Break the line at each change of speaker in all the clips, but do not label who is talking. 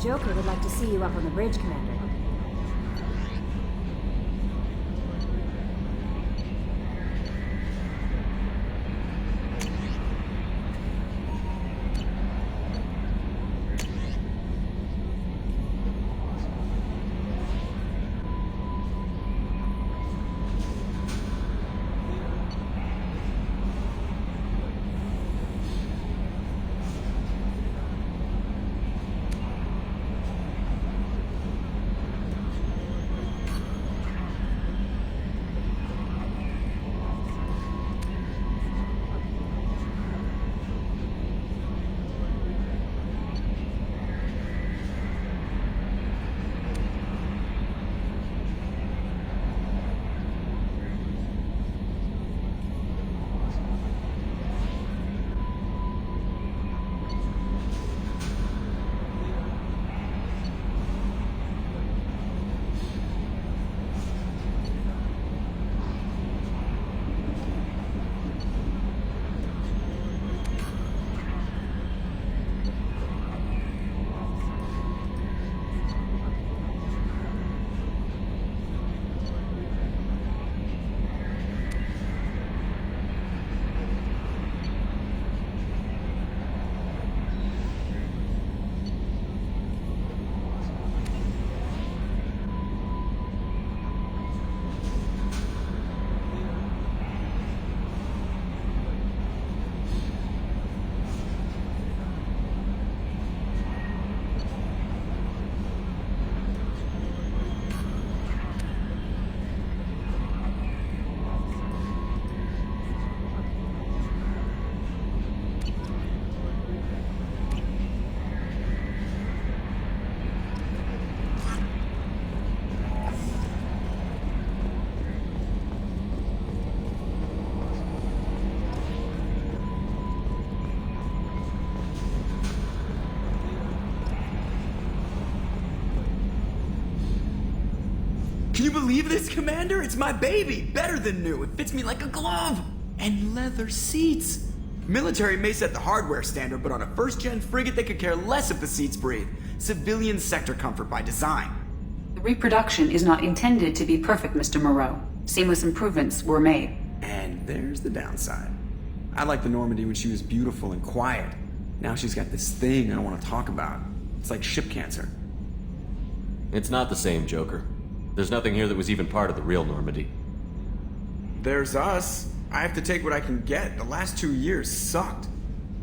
Joker would like to see you up on the bridge, Commander.
Can you believe this, Commander? It's my baby! Better than new. It fits me like a glove! And leather seats! Military may set the hardware standard, but on a first-gen frigate they could care less if the seats breathe. Civilian sector comfort by design.
The reproduction is not intended to be perfect, Mr. Moreau. Seamless improvements were made.
And there's the downside. I liked the Normandy when she was beautiful and quiet. Now she's got this thing I don't want to talk about. It's like ship cancer.
It's not the same, Joker. There's nothing here that was even part of the real Normandy.
There's us. I have to take what I can get. The last 2 years sucked.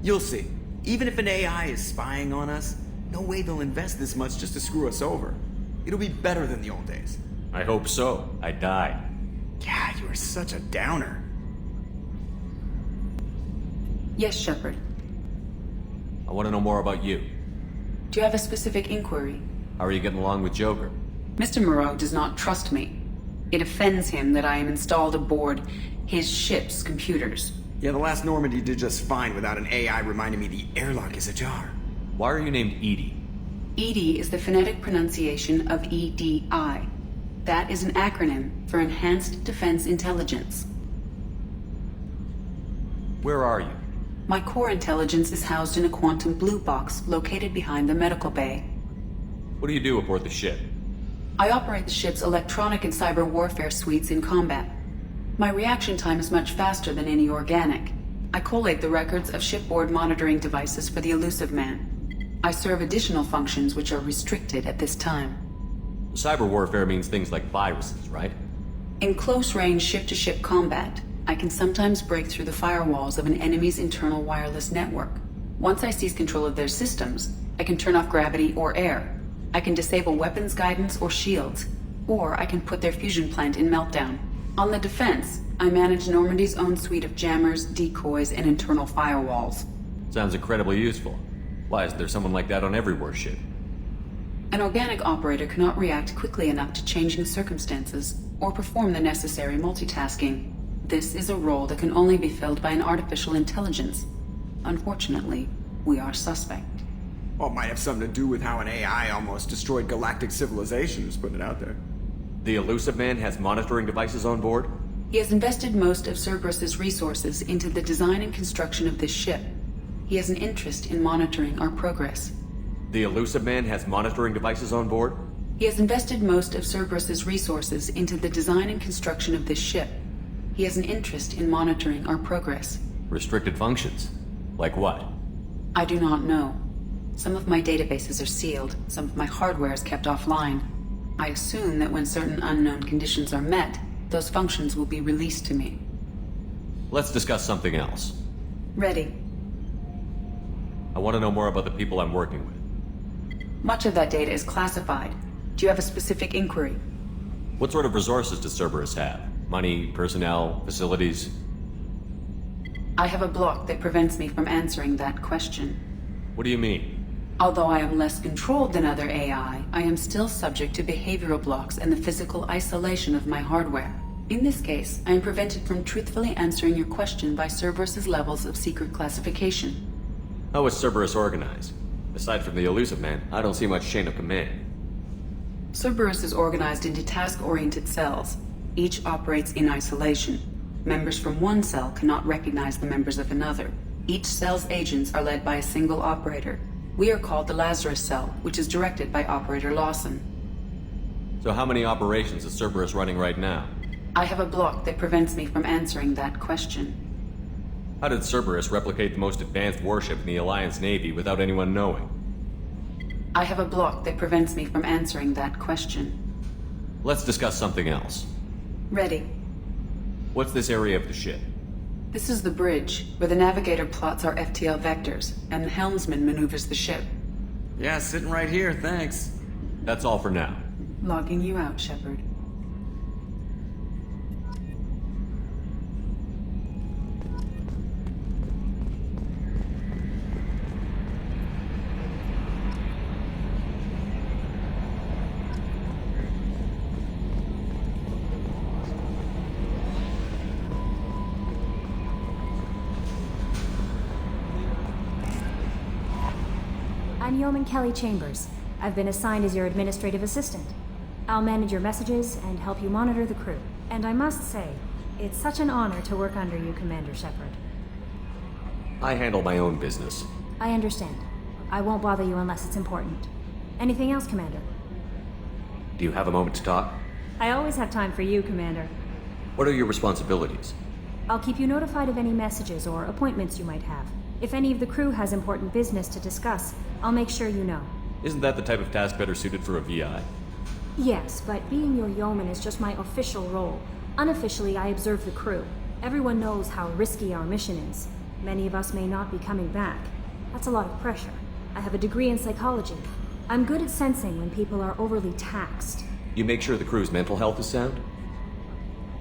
You'll see. Even if an AI is spying on us, no way they'll invest this much just to screw us over. It'll be better than the old days.
I hope so. I died.
God, you are such a downer.
Yes, Shepard.
I want to know more about you.
Do you have a specific inquiry?
How are you getting along with Joker?
Mr. Moreau does not trust me. It offends him that I am installed aboard his ship's computers.
Yeah, the last Normandy did just fine without an AI reminding me the airlock is ajar.
Why are you named Edie?
EDI is the phonetic pronunciation of EDI. That is an acronym for Enhanced Defense Intelligence.
Where are you?
My core intelligence is housed in a quantum blue box located behind the medical bay.
What do you do aboard the ship?
I operate the ship's electronic and cyber warfare suites in combat. My reaction time is much faster than any organic. I collate the records of shipboard monitoring devices for the Elusive Man. I serve additional functions which are restricted at this time.
Cyber warfare means things like viruses, right?
In close-range ship-to-ship combat, I can sometimes break through the firewalls of an enemy's internal wireless network. Once I seize control of their systems, I can turn off gravity or air. I can disable weapons guidance or shields, or I can put their fusion plant in meltdown. On the defense, I manage Normandy's own suite of jammers, decoys, and internal firewalls.
Sounds incredibly useful. Why isn't there someone like that on every warship?
An organic operator cannot react quickly enough to changing circumstances or perform the necessary multitasking. This is a role that can only be filled by an artificial intelligence. Unfortunately, we are suspect.
Well, it might have something to do with how an AI almost destroyed galactic civilization, just putting it out there.
The Elusive Man has monitoring devices on board?
He has invested most of Cerberus's resources into the design and construction of this ship. He has an interest in monitoring our progress.
The elusive man has monitoring devices on board?
He has invested most of Cerberus's resources into the design and construction of this ship. He has an interest in monitoring our progress.
Restricted functions? Like what?
I do not know. Some of my databases are sealed, some of my hardware is kept offline. I assume that when certain unknown conditions are met, those functions will be released to me.
Let's discuss something else.
Ready.
I want to know more about the people I'm working with.
Much of that data is classified. Do you have a specific inquiry?
What sort of resources does Cerberus have? Money, personnel, facilities?
I have a block that prevents me from answering that question.
What do you mean?
Although I am less controlled than other AI, I am still subject to behavioral blocks and the physical isolation of my hardware. In this case, I am prevented from truthfully answering your question by Cerberus's levels of secret classification.
How is Cerberus organized? Aside from the elusive man, I don't see much chain of command.
Cerberus is organized into task-oriented cells. Each operates in isolation. Members from one cell cannot recognize the members of another. Each cell's agents are led by a single operator. We are called the Lazarus Cell, which is directed by Operator Lawson.
So how many operations is Cerberus running right now?
I have a block that prevents me from answering that question.
How did Cerberus replicate the most advanced warship in the Alliance Navy without anyone knowing?
I have a block that prevents me from answering that question.
Let's discuss something else.
Ready.
What's this area of the ship?
This is the bridge, where the navigator plots our FTL vectors, and the helmsman maneuvers the ship.
Yeah, sitting right here, thanks.
That's all for now.
Logging you out, Shepard.
I'm Yeoman Kelly Chambers. I've been assigned as your administrative assistant. I'll manage your messages and help you monitor the crew. And I must say, it's such an honor to work under you, Commander Shepard.
I handle my own business.
I understand. I won't bother you unless it's important. Anything else, Commander?
Do you have a moment to talk?
I always have time for you, Commander.
What are your responsibilities?
I'll keep you notified of any messages or appointments you might have. If any of the crew has important business to discuss, I'll make sure you know.
Isn't that the type of task better suited for a VI?
Yes, but being your yeoman is just my official role. Unofficially, I observe the crew. Everyone knows how risky our mission is. Many of us may not be coming back. That's a lot of pressure. I have a degree in psychology. I'm good at sensing when people are overly taxed.
You make sure the crew's mental health is sound?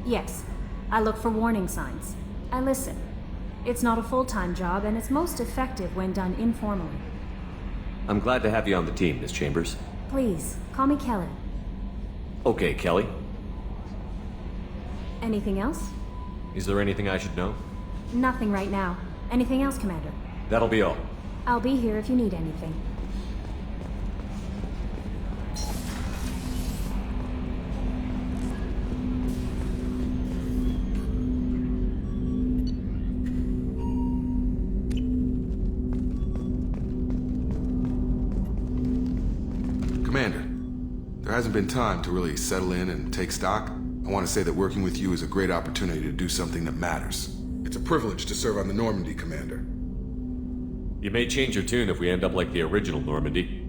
Yes, I look for warning signs. I listen. It's not a full-time job, and it's most effective when done informally.
I'm glad to have you on the team, Miss Chambers.
Please, call me Kelly.
Okay, Kelly.
Anything else?
Is there anything I should know?
Nothing right now. Anything else, Commander?
That'll be all.
I'll be here if you need anything.
Commander, there hasn't been time to really settle in and take stock. I want to say that working with you is a great opportunity to do something that matters. It's a privilege to serve on the Normandy, Commander.
You may change your tune if we end up like the original Normandy.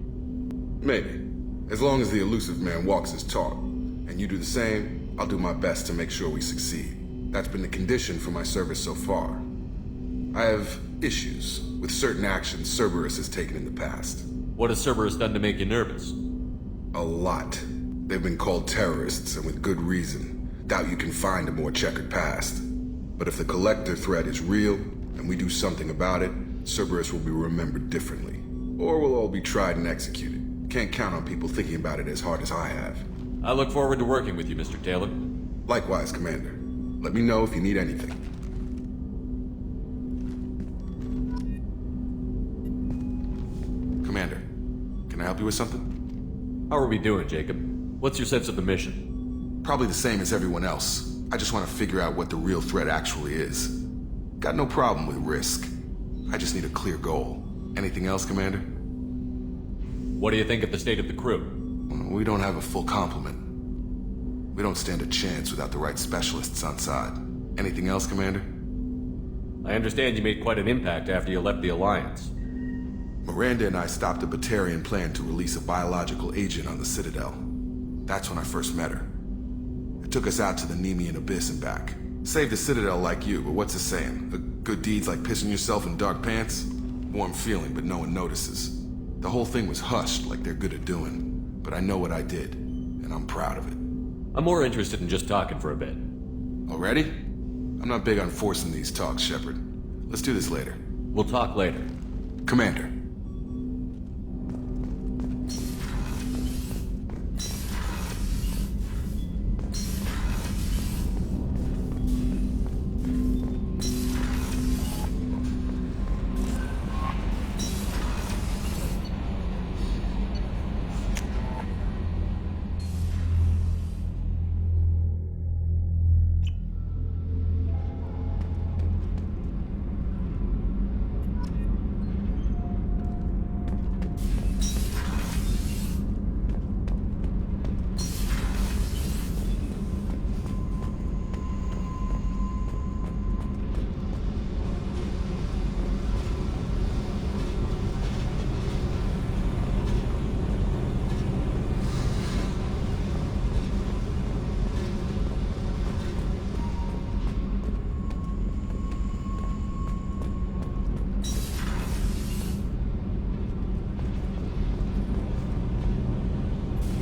Maybe. As long as the elusive man walks his talk, and you do the same, I'll do my best to make sure we succeed. That's been the condition for my service so far. I have issues with certain actions Cerberus has taken in the past.
What has Cerberus done to make you nervous?
A lot. They've been called terrorists, and with good reason. Doubt you can find a more checkered past. But if the Collector threat is real, and we do something about it, Cerberus will be remembered differently. Or we'll all be tried and executed. Can't count on people thinking about it as hard as I have.
I look forward to working with you, Mr. Taylor.
Likewise, Commander. Let me know if you need anything. Commander, can I help you with something?
How are we doing, Jacob? What's your sense of the mission?
Probably the same as everyone else. I just want to figure out what the real threat actually is. Got no problem with risk. I just need a clear goal. Anything else, Commander?
What do you think of the state of the crew?
We don't have a full complement. We don't stand a chance without the right specialists on side. Anything else, Commander?
I understand you made quite an impact after you left the Alliance.
Miranda and I stopped a Batarian plan to release a biological agent on the Citadel. That's when I first met her. It took us out to the Nemean Abyss and back. Saved the Citadel like you, but what's the saying? The good deed's like pissing yourself in dark pants? Warm feeling, but no one notices. The whole thing was hushed like they're good at doing. But I know what I did, and I'm proud of it.
I'm more interested in just talking for a bit.
Already? I'm not big on forcing these talks, Shepard. Let's do this later.
We'll talk later.
Commander.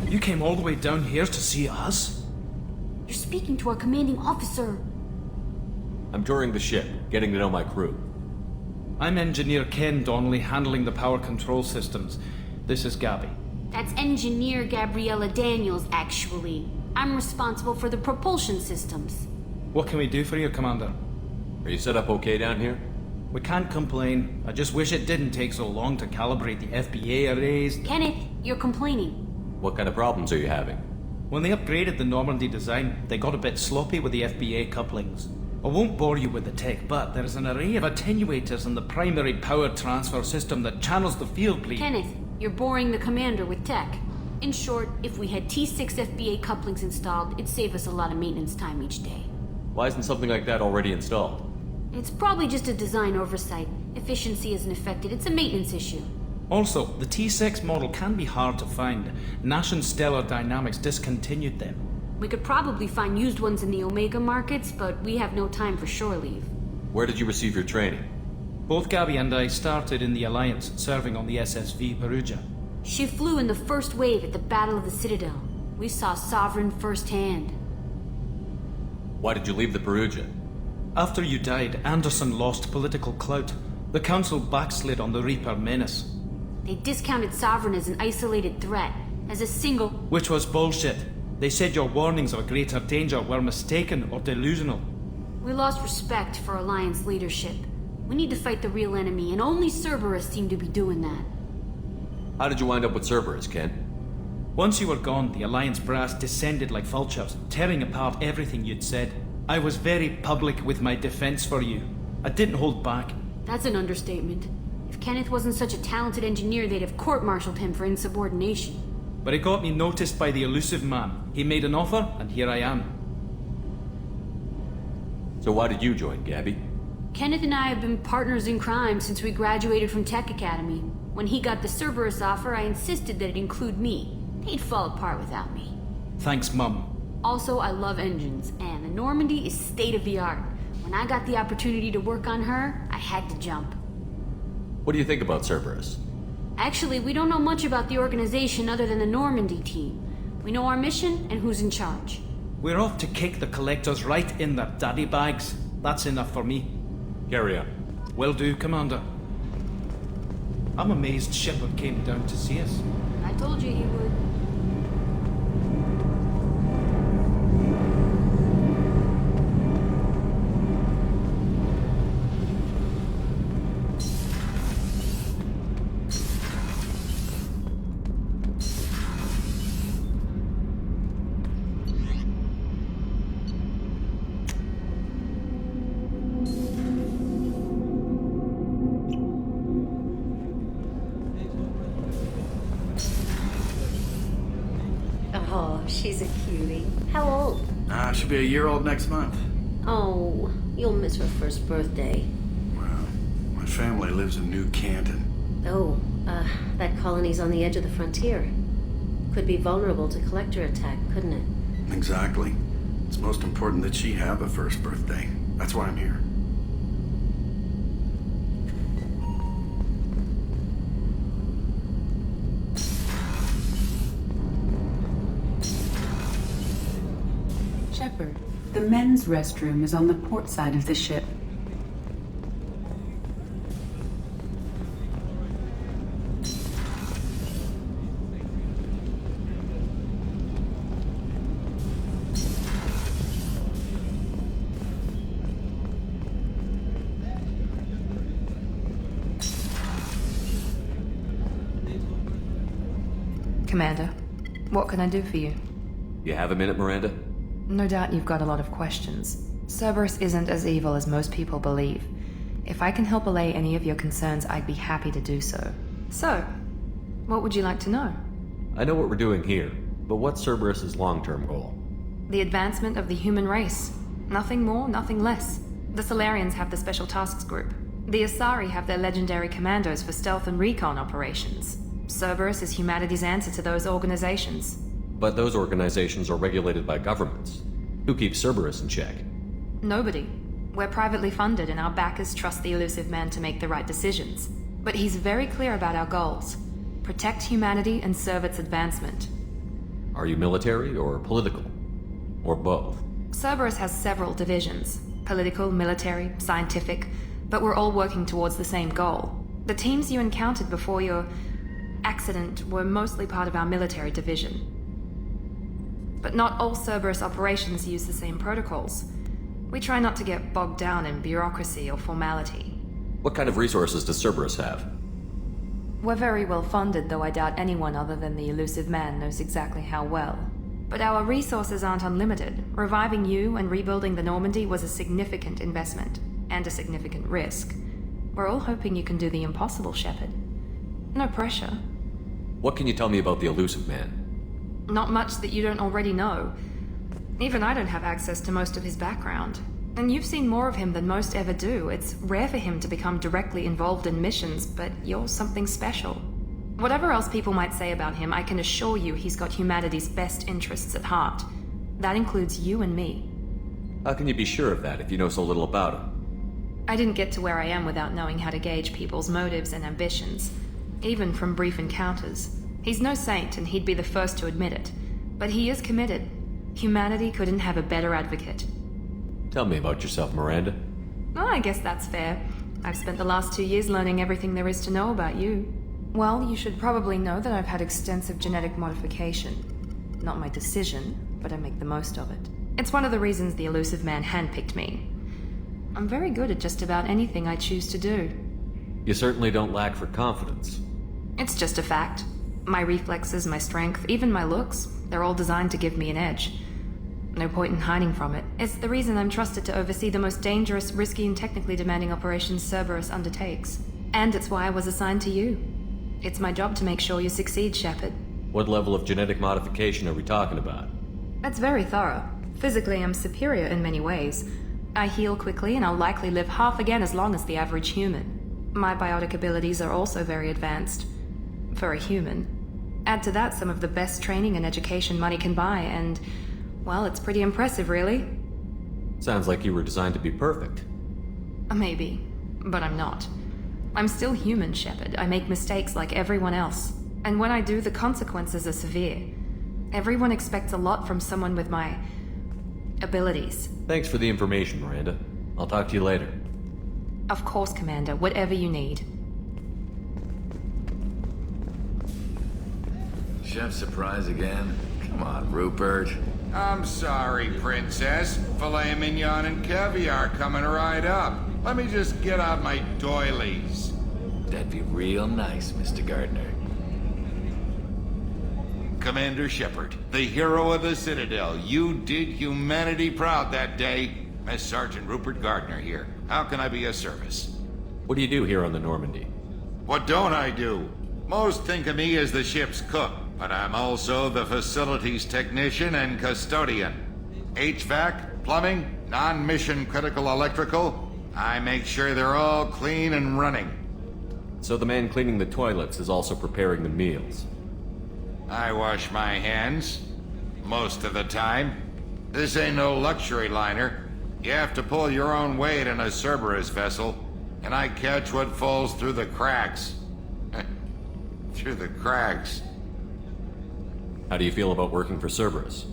You came all the way down here to see us?
You're speaking to our commanding officer.
I'm touring the ship, getting to know my crew.
I'm Engineer Ken Donnelly, handling the power control systems. This is Gabby.
That's Engineer Gabriella Daniels, actually. I'm responsible for the propulsion systems.
What can we do for you, Commander?
Are you set up okay down here?
We can't complain. I just wish it didn't take so long to calibrate the FBA arrays.
Kenneth, you're complaining.
What kind of problems are you having?
When they upgraded the Normandy design, they got a bit sloppy with the FBA couplings. I won't bore you with the tech, but there is an array of attenuators in the primary power transfer system that channels the field bleed.
Kenneth, you're boring the commander with tech. In short, if we had T6 FBA couplings installed, it'd save us a lot of maintenance time each day.
Why isn't something like that already installed?
It's probably just a design oversight. Efficiency isn't affected, it's a maintenance issue.
Also, the T6 model can be hard to find. Nash and Stellar Dynamics discontinued them.
We could probably find used ones in the Omega markets, but we have no time for shore leave.
Where did you receive your training?
Both Gabby and I started in the Alliance, serving on the SSV Perugia.
She flew in the first wave at the Battle of the Citadel. We saw Sovereign firsthand.
Why did you leave the Perugia?
After you died, Anderson lost political clout. The Council backslid on the Reaper menace.
They discounted Sovereign as an isolated threat, as a single...
Which was bullshit. They said your warnings of a greater danger were mistaken or delusional.
We lost respect for Alliance leadership. We need to fight the real enemy, and only Cerberus seemed to be doing that.
How did you wind up with Cerberus, Ken?
Once you were gone, the Alliance brass descended like vultures, tearing apart everything you'd said. I was very public with my defense for you. I didn't hold back.
That's an understatement. If Kenneth wasn't such a talented engineer, they'd have court-martialed him for insubordination.
But it got me noticed by the elusive man. He made an offer, and here I am.
So why did you join, Gabby?
Kenneth and I have been partners in crime since we graduated from Tech Academy. When he got the Cerberus offer, I insisted that it include me. He'd fall apart without me.
Thanks, Mum.
Also, I love engines, and the Normandy is state-of-the-art. When I got the opportunity to work on her, I had to jump.
What do you think about Cerberus?
Actually, we don't know much about the organization other than the Normandy team. We know our mission and who's in charge.
We're off to kick the collectors right in their daddy bags. That's enough for me.
Carry on.
Will do, Commander. I'm amazed Shepard came down to see us.
I told you he would.
she's a cutie. How old?
She'll be a year old next month.
Oh, you'll miss her first birthday.
Well, my family lives in New Canton.
Oh, that colony's on the edge of the frontier. Could be vulnerable to collector attack, couldn't it?
Exactly. It's most important that she have a first birthday. That's why I'm here.
Shepard, the men's restroom is on the port side of the ship.
Commander, what can I do for you?
You have a minute, Miranda?
No doubt you've got a lot of questions. Cerberus isn't as evil as most people believe. If I can help allay any of your concerns, I'd be happy to do so. So, what would you like to know?
I know what we're doing here, but what's Cerberus's long-term goal?
The advancement of the human race. Nothing more, nothing less. The Solarians have the Special Tasks Group. The Asari have their legendary commandos for stealth and recon operations. Cerberus is humanity's answer to those organizations.
But those organizations are regulated by governments. Who keeps Cerberus in check?
Nobody. We're privately funded and our backers trust the elusive man to make the right decisions. But he's very clear about our goals. Protect humanity and serve its advancement.
Are you military or political? Or both?
Cerberus has several divisions. Political, military, scientific, but we're all working towards the same goal. The teams you encountered before your accident were mostly part of our military division. But not all Cerberus operations use the same protocols. We try not to get bogged down in bureaucracy or formality.
What kind of resources does Cerberus have?
We're very well funded, though I doubt anyone other than the elusive man knows exactly how well. But our resources aren't unlimited. Reviving you and rebuilding the Normandy was a significant investment, and a significant risk. We're all hoping you can do the impossible, Shepard. No pressure.
What can you tell me about the elusive man?
Not much that you don't already know. Even I don't have access to most of his background. And you've seen more of him than most ever do. It's rare for him to become directly involved in missions, but you're something special. Whatever else people might say about him, I can assure you he's got humanity's best interests at heart. That includes you and me.
How can you be sure of that if you know so little about him?
I didn't get to where I am without knowing how to gauge people's motives and ambitions, even from brief encounters. He's no saint, and he'd be the first to admit it. But he is committed. Humanity couldn't have a better advocate.
Tell me about yourself, Miranda.
Oh, I guess that's fair. I've spent the last 2 years learning everything there is to know about you. Well, you should probably know that I've had extensive genetic modification. Not my decision, but I make the most of it. It's one of the reasons the elusive man handpicked me. I'm very good at just about anything I choose to do.
You certainly don't lack for confidence.
It's just a fact. My reflexes, my strength, even my looks, they're all designed to give me an edge. No point in hiding from it. It's the reason I'm trusted to oversee the most dangerous, risky, and technically demanding operations Cerberus undertakes. And it's why I was assigned to you. It's my job to make sure you succeed, Shepard.
What level of genetic modification are we talking about?
That's very thorough. Physically, I'm superior in many ways. I heal quickly, and I'll likely live half again as long as the average human. My biotic abilities are also very advanced. For a human. Add to that some of the best training and education money can buy, and, well, it's pretty impressive, really.
Sounds like you were designed to be perfect.
Maybe, but I'm not. I'm still human, Shepard. I make mistakes like everyone else. And when I do, the consequences are severe. Everyone expects a lot from someone with my abilities.
Thanks for the information, Miranda. I'll talk to you later.
Of course, Commander. Whatever you need.
Chef surprise again? Come on, Rupert.
I'm sorry, Princess. Filet mignon and caviar coming right up. Let me just get out my doilies.
That'd be real nice, Mr. Gardner.
Commander Shepard, the hero of the Citadel. You did humanity proud that day. Mess Sergeant Rupert Gardner here. How can I be of service?
What do you do here on the Normandy?
What don't I do? Most think of me as the ship's cook, but I'm also the facilities technician and custodian. HVAC, plumbing, non-mission critical electrical. I make sure they're all clean and running.
So the man cleaning the toilets is also preparing the meals.
I wash my hands. Most of the time. This ain't no luxury liner. You have to pull your own weight in a Cerberus vessel, and I catch what falls through the cracks. Through the cracks.
How do you feel about working for Cerberus?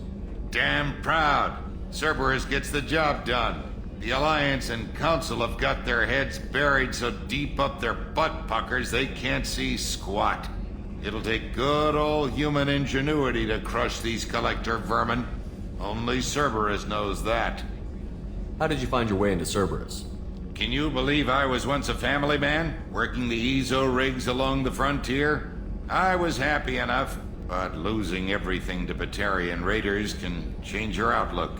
Damn proud. Cerberus gets the job done. The Alliance and Council have got their heads buried so deep up their butt puckers they can't see squat. It'll take good old human ingenuity to crush these collector vermin. Only Cerberus knows that.
How did you find your way into Cerberus?
Can you believe I was once a family man, working the EZO rigs along the frontier? I was happy enough, but losing everything to Batarian raiders can change your outlook.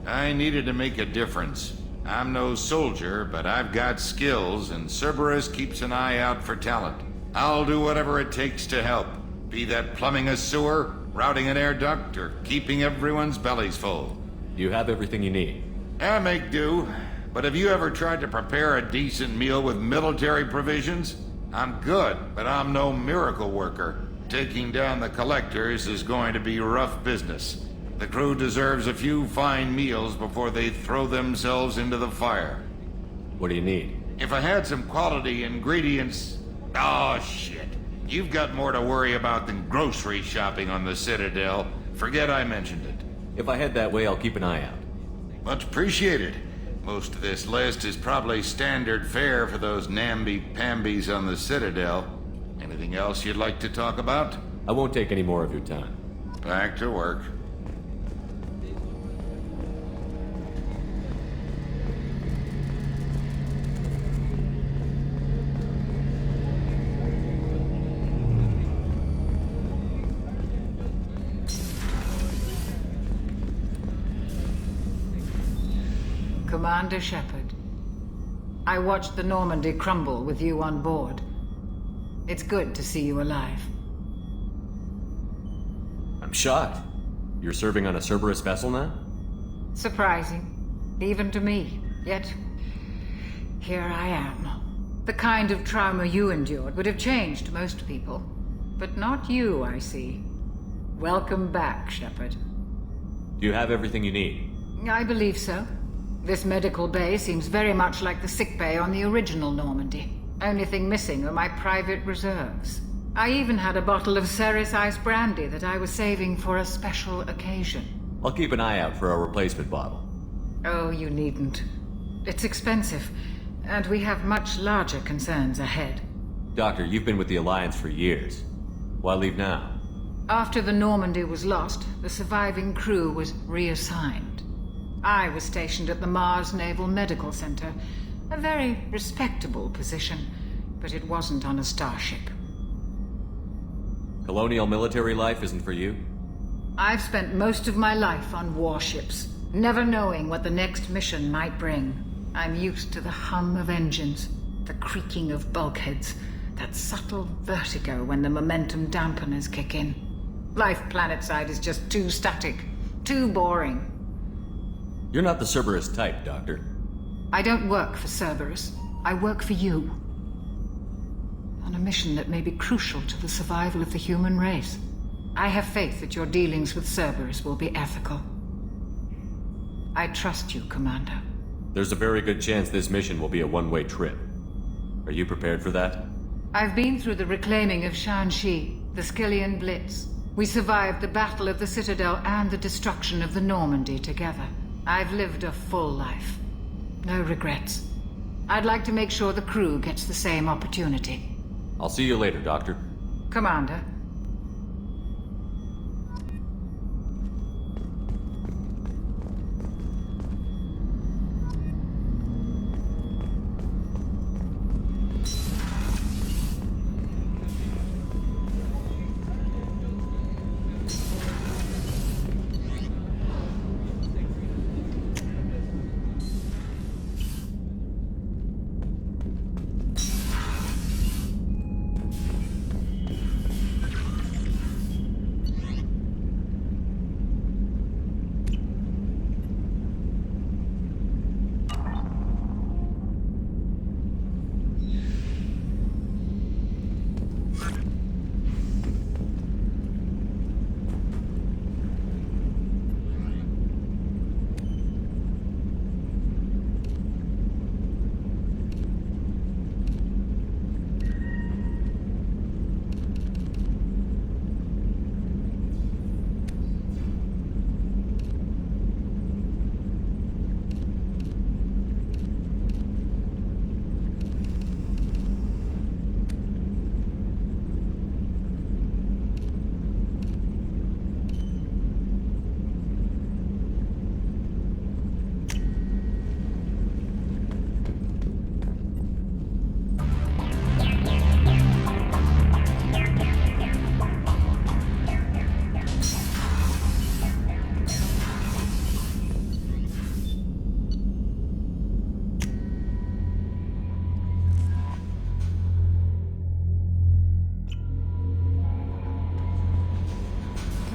I needed to make a difference. I'm no soldier, but I've got skills, and Cerberus keeps an eye out for talent. I'll do whatever it takes to help, be that plumbing a sewer, routing an air duct, or keeping everyone's bellies full.
You have everything you need.
I make do, but have you ever tried to prepare a decent meal with military provisions? I'm good, but I'm no miracle worker. Taking down the collectors is going to be rough business. The crew deserves a few fine meals before they throw themselves into the fire.
What do you need?
If I had some quality ingredients... Oh, shit. You've got more to worry about than grocery shopping on the Citadel. Forget I mentioned it.
If I head that way, I'll keep an eye out.
Much appreciated. Most of this list is probably standard fare for those namby-pambies on the Citadel. Anything else you'd like to talk about?
I won't take any more of your time.
Back to work.
Commander Shepard, I watched the Normandy crumble with you on board. It's good to see you alive.
I'm shocked. You're serving on a Cerberus vessel now?
Surprising, even to me. Yet, here I am. The kind of trauma you endured would have changed most people. But not you, I see. Welcome back, Shepard.
Do you have everything you need?
I believe so. This medical bay seems very much like the sick bay on the original Normandy. Only thing missing are my private reserves. I even had a bottle of Ceres Ice brandy that I was saving for a special occasion.
I'll keep an eye out for a replacement bottle.
Oh, you needn't. It's expensive, and we have much larger concerns ahead.
Doctor, you've been with the Alliance for years. Why leave now?
After the Normandy was lost, the surviving crew was reassigned. I was stationed at the Mars Naval Medical Center, a very respectable position, but it wasn't on a starship.
Colonial military life isn't for you?
I've spent most of my life on warships, never knowing what the next mission might bring. I'm used to the hum of engines, the creaking of bulkheads, that subtle vertigo when the momentum dampeners kick in. Life planetside is just too static, too boring.
You're not the Cerberus type, Doctor.
I don't work for Cerberus. I work for you. On a mission that may be crucial to the survival of the human race. I have faith that your dealings with Cerberus will be ethical. I trust you, Commander.
There's a very good chance this mission will be a one-way trip. Are you prepared for that?
I've been through the reclaiming of Shanxi, the Skillian Blitz. We survived the Battle of the Citadel and the destruction of the Normandy together. I've lived a full life. No regrets. I'd like to make sure the crew gets the same opportunity.
I'll see you later, Doctor.
Commander.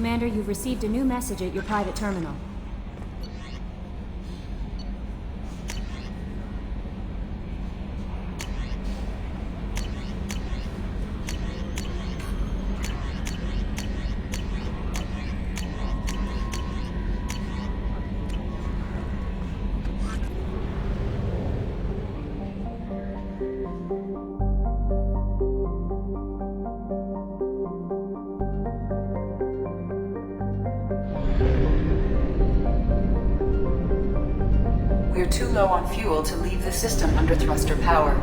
Commander, you've received a new message at your private terminal.
We're too low on fuel to leave the system under thruster power.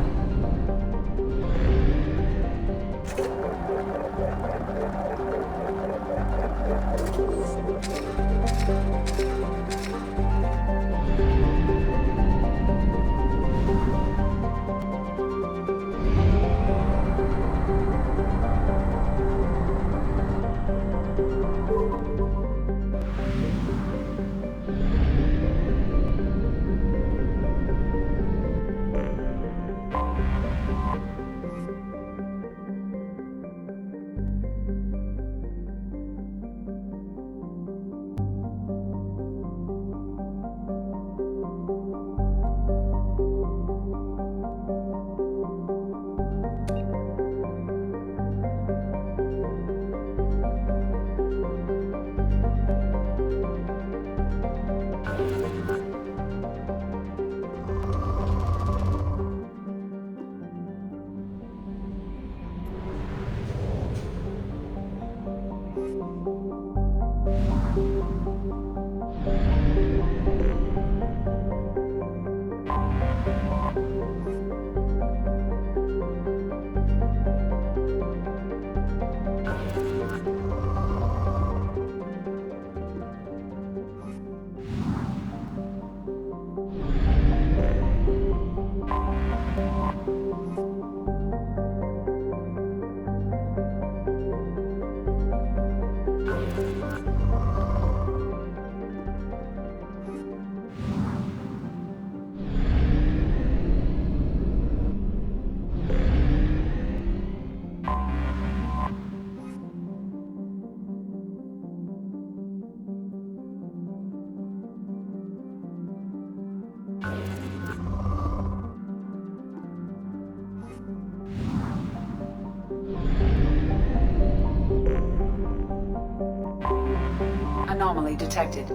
Anomaly detected.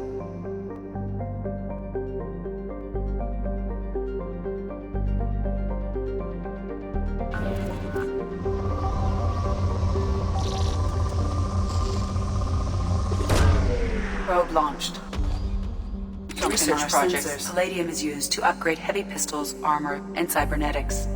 Probe launched. Research projects. Palladium is used to upgrade heavy pistols, armor, and cybernetics.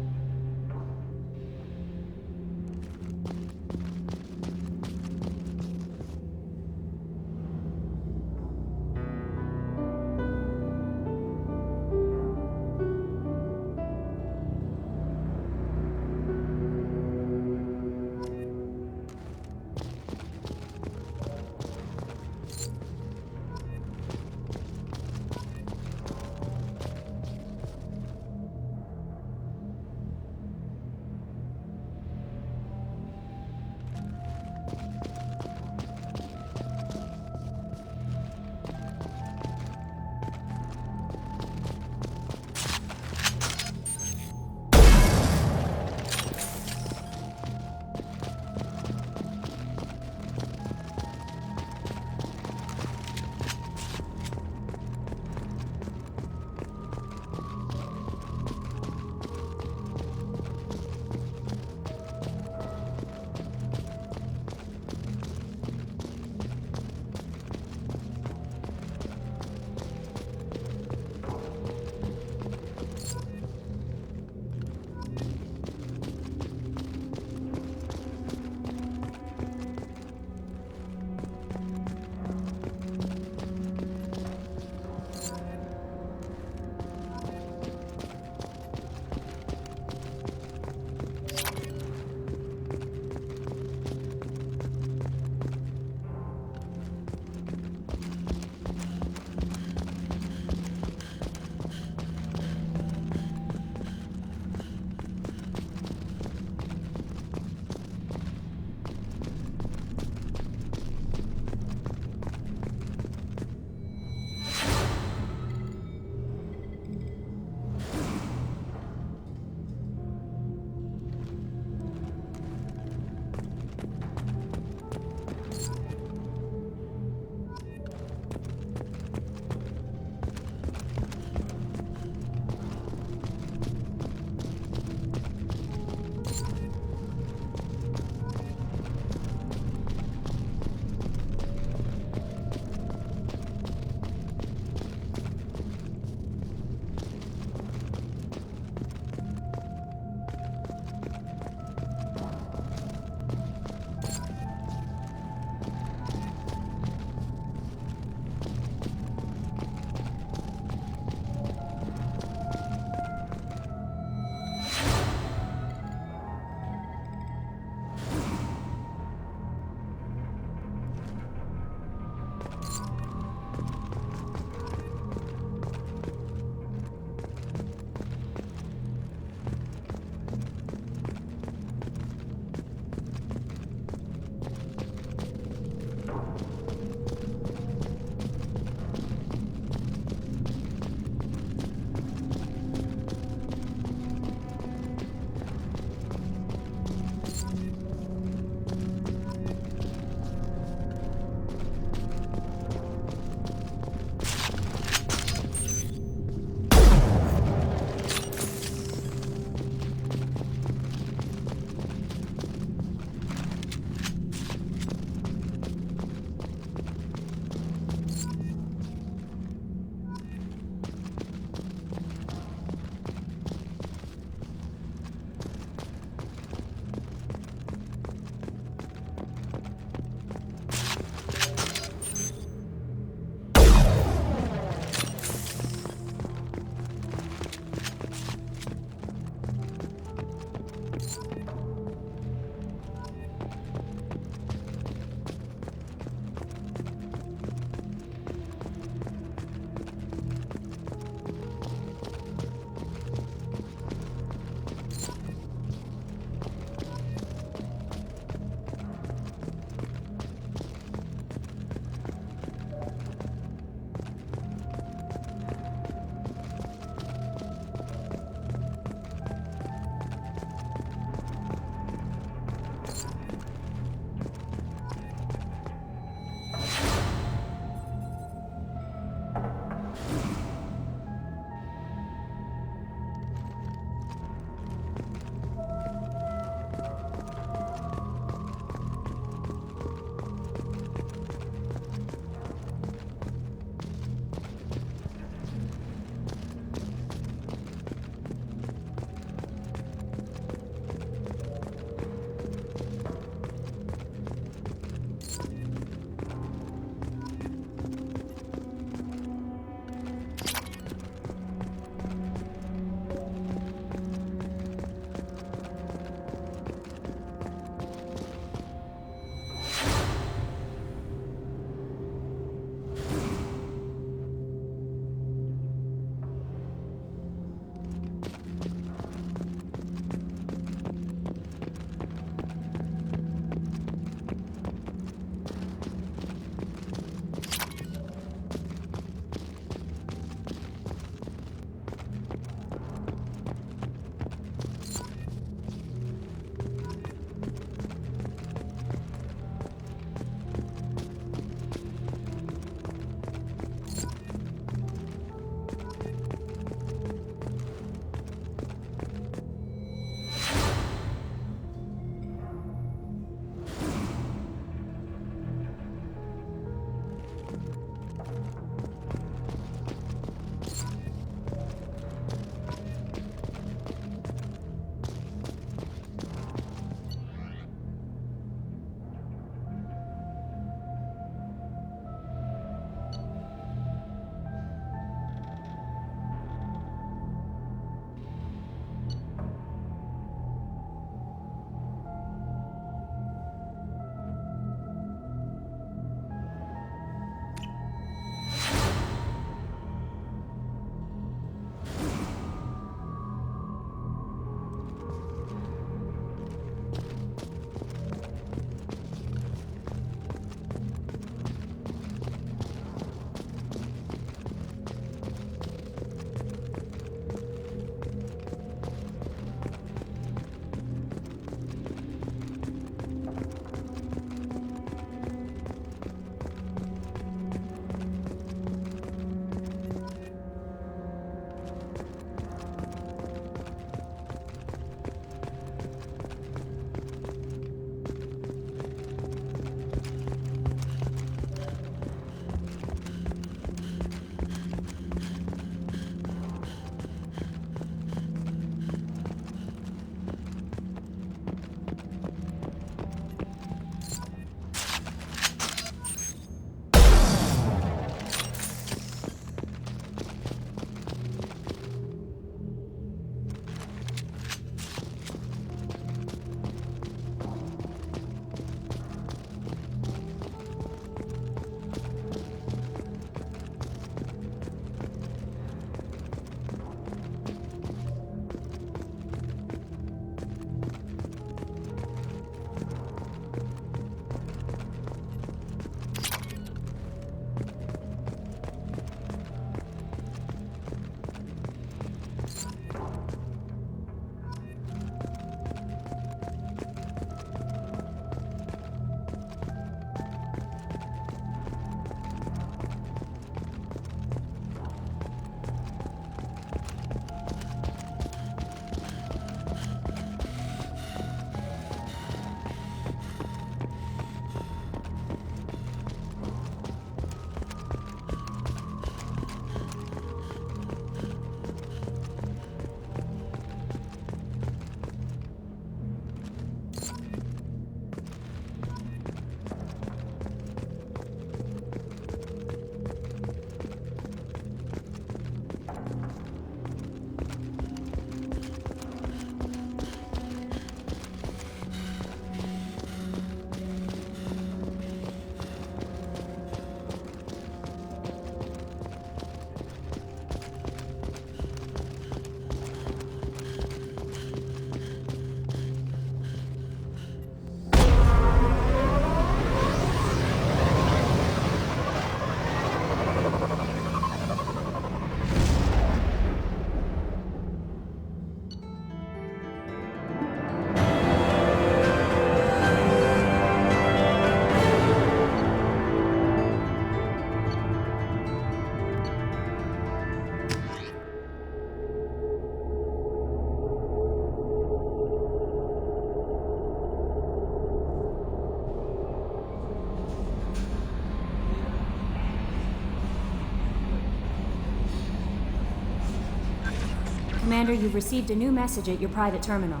Commander, you've received a new message at your private terminal.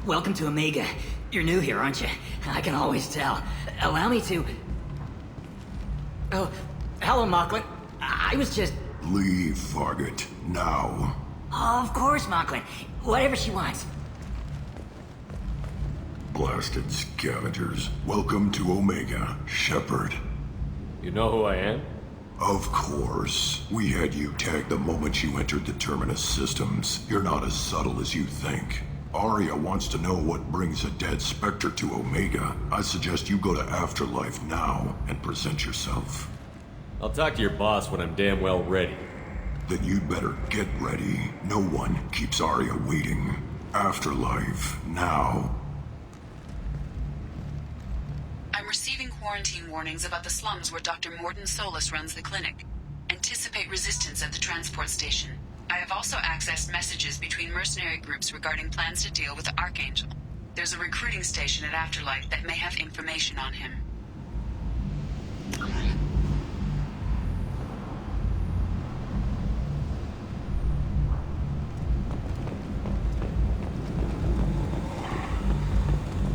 Welcome to Omega. You're new here, aren't you? I can always tell. Allow me to... Oh, hello, Mocklin. I was just...
Leave, Fargate. Now.
Oh, of course, Mocklin. Whatever she wants.
Blasted scavengers. Welcome to Omega, Shepard.
You know who I am?
Of course. We had you tagged the moment you entered the Terminus systems. You're not as subtle as you think. Arya wants to know what brings a dead Spectre to Omega. I suggest you go to Afterlife now and present yourself.
I'll talk to your boss when I'm damn well ready.
Then you'd better get ready. No one keeps Arya waiting. Afterlife now.
I'm receiving quarantine warnings about the slums where Dr. Morden Solus runs the clinic. Anticipate resistance at the transport station. I have also accessed messages between mercenary groups regarding plans to deal with the Archangel. There's a recruiting station at Afterlife that may have information on him.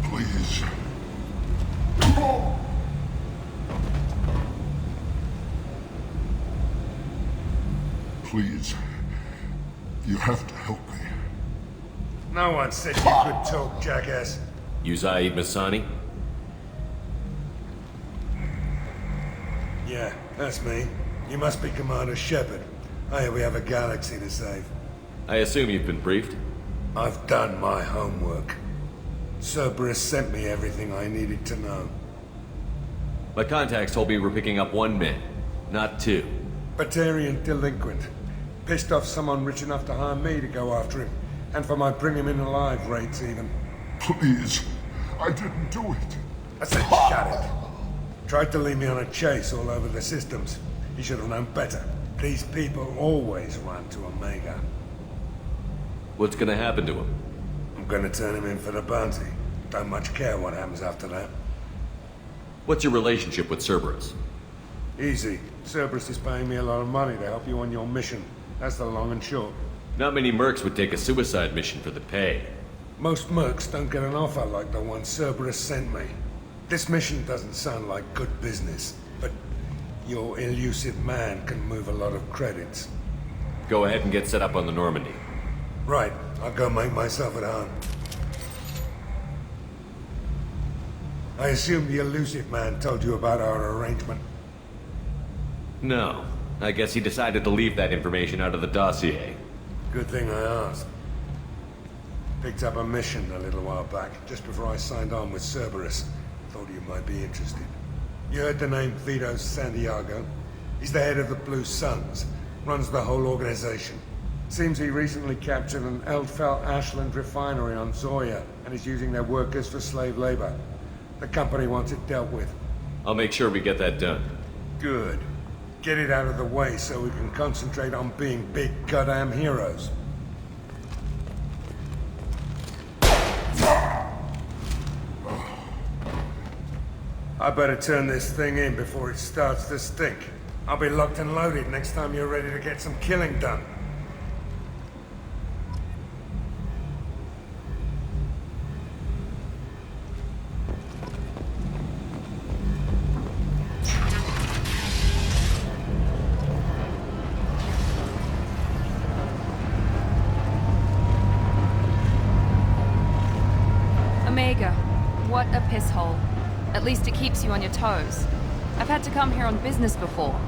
Please. Please. You have to help me.
No one said you could talk, jackass.
You Zaid Masani?
Yeah, that's me. You must be Commander Shepard. I hear we have a galaxy to save.
I assume you've been briefed?
I've done my homework. Cerberus sent me everything I needed to know.
My contacts told me we're picking up one man, not two.
Batarian delinquent. Pissed off someone rich enough to hire me to go after him. And for my bring him in alive rates even.
Please. I didn't do it.
I said shut it. Tried to lead me on a chase all over the systems. He should have known better. These people always run to Omega.
What's gonna happen to him?
I'm gonna turn him in for the bounty. Don't much care what happens after that.
What's your relationship with Cerberus?
Easy. Cerberus is paying me a lot of money to help you on your mission. That's the long and short.
Not many mercs would take a suicide mission for the pay.
Most mercs don't get an offer like the one Cerberus sent me. This mission doesn't sound like good business, but your elusive man can move a lot of credits.
Go ahead and get set up on the Normandy.
Right, I'll go make myself at home. I assume the elusive man told you about our arrangement.
No. I guess he decided to leave that information out of the dossier.
Good thing I asked. Picked up a mission a little while back, just before I signed on with Cerberus. Thought you might be interested. You heard the name Vito Santiago? He's the head of the Blue Suns, runs the whole organization. Seems he recently captured an Eldfell Ashland refinery on Zoya and is using their workers for slave labor. The company wants it dealt with.
I'll make sure we get that done.
Good. Get it out of the way so we can concentrate on being big goddamn heroes. I better turn this thing in before it starts to stink. I'll be locked and loaded next time you're ready to get some killing done.
Omega, what a piss hole. At least it keeps you on your toes. I've had to come here on business before.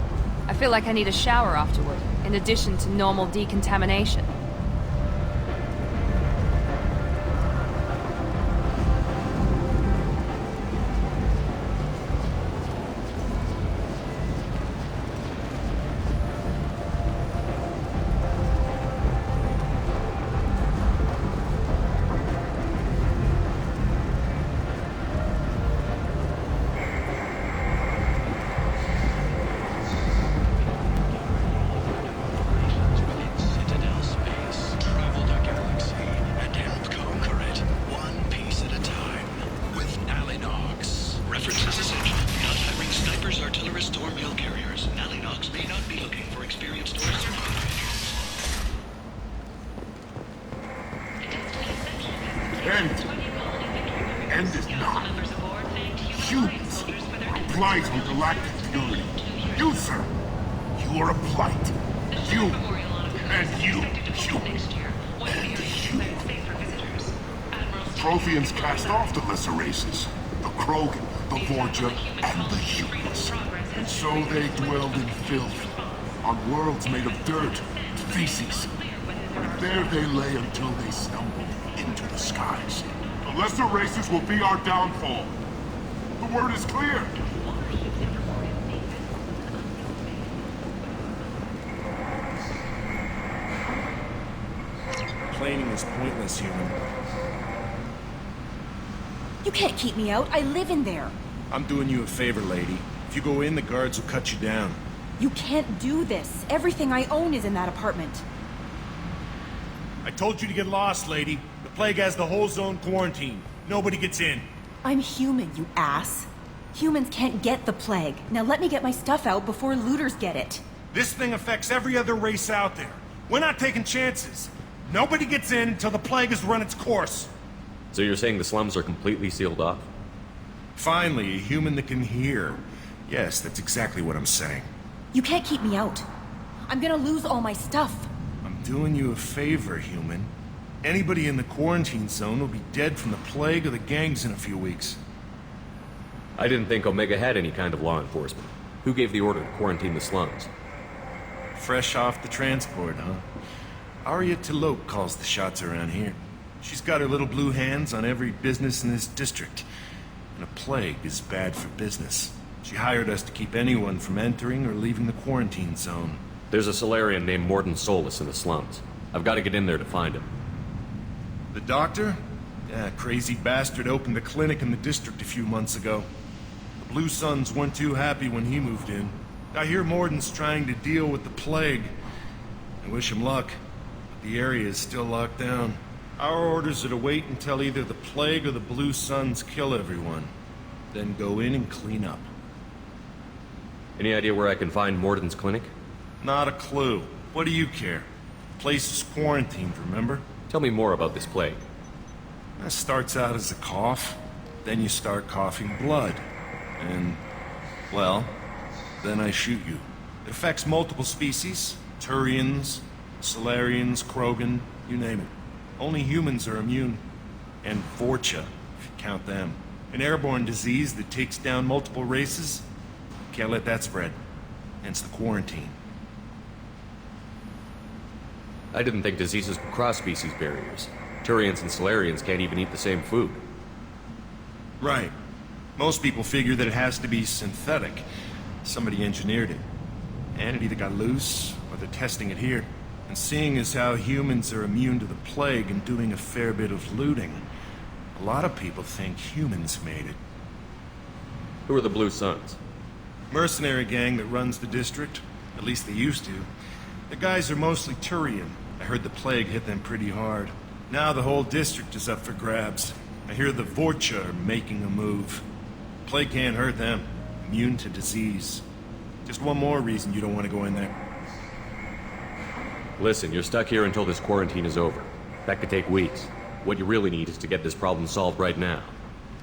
I feel like I need a shower afterward, in addition to normal decontamination.
End is not. Humans are a blight on galactic purity. You, sir, you are a blight. You, and you, humans, and you. Protheans cast off the lesser races, the Krogan, the Vorja, and the humans. And so they dwelled in filth, on worlds made of dirt and feces. And there they lay until they stumbled into the skies. The lesser races will be our downfall. The word is clear.
Complaining is pointless, human.
You can't keep me out. I live in there.
I'm doing you a favor, lady. If you go in, the guards will cut you down.
You can't do this. Everything I own is in that apartment.
I told you to get lost, lady. The plague has the whole zone quarantined. Nobody gets in.
I'm human, you ass. Humans can't get the plague. Now let me get my stuff out before looters get it.
This thing affects every other race out there. We're not taking chances. Nobody gets in until the plague has run its course.
So you're saying the slums are completely sealed off?
Finally, a human that can hear. Yes, that's exactly what I'm saying.
You can't keep me out. I'm gonna lose all my stuff.
I'm doing you a favor, human. Anybody in the quarantine zone will be dead from the plague or the gangs in a few weeks.
I didn't think Omega had any kind of law enforcement. Who gave the order to quarantine the slums?
Fresh off the transport, huh? Arya T'Loak calls the shots around here. She's got her little blue hands on every business in this district. And a plague is bad for business. She hired us to keep anyone from entering or leaving the quarantine zone.
There's a Solarian named Morden Solus in the slums. I've got to get in there to find him.
The doctor? Yeah, crazy bastard opened a clinic in the district a few months ago. The Blue Suns weren't too happy when he moved in. I hear Morden's trying to deal with the plague. I wish him luck. But the area is still locked down. Our orders are to wait until either the plague or the Blue Suns kill everyone. Then go in and clean up.
Any idea where I can find Morden's clinic?
Not a clue. What do you care? The place is quarantined, remember?
Tell me more about this plague.
It starts out as a cough, then you start coughing blood. And, well, then I shoot you. It affects multiple species. Turians, Solarians, Krogan, you name it. Only humans are immune. And Vorcha, if you count them. An airborne disease that takes down multiple races. Can't let that spread. Hence the quarantine.
I didn't think diseases could cross species barriers. Turians and Solarians can't even eat the same food.
Right. Most people figure that it has to be synthetic. Somebody engineered it. And it either got loose, or they're testing it here. And seeing as how humans are immune to the plague and doing a fair bit of looting, a lot of people think humans made it.
Who are the Blue Suns?
Mercenary gang that runs the district. At least they used to. The guys are mostly Turian. I heard the plague hit them pretty hard. Now the whole district is up for grabs. I hear the Vorcha are making a move. Plague can't hurt them. Immune to disease. Just one more reason you don't want to go in there.
Listen, you're stuck here until this quarantine is over. That could take weeks. What you really need is to get this problem solved right now.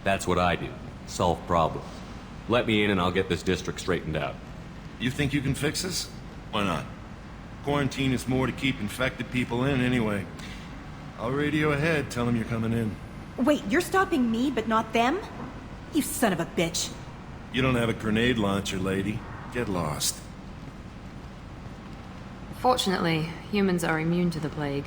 That's what I do. Solve problems. Let me in and I'll get this district straightened out.
You think you can fix this? Why not? Quarantine is more to keep infected people in anyway. I'll radio ahead, tell them you're coming in.
Wait, you're stopping me, but not them? You son of a bitch.
You don't have a grenade launcher, lady. Get lost.
Fortunately, humans are immune to the plague.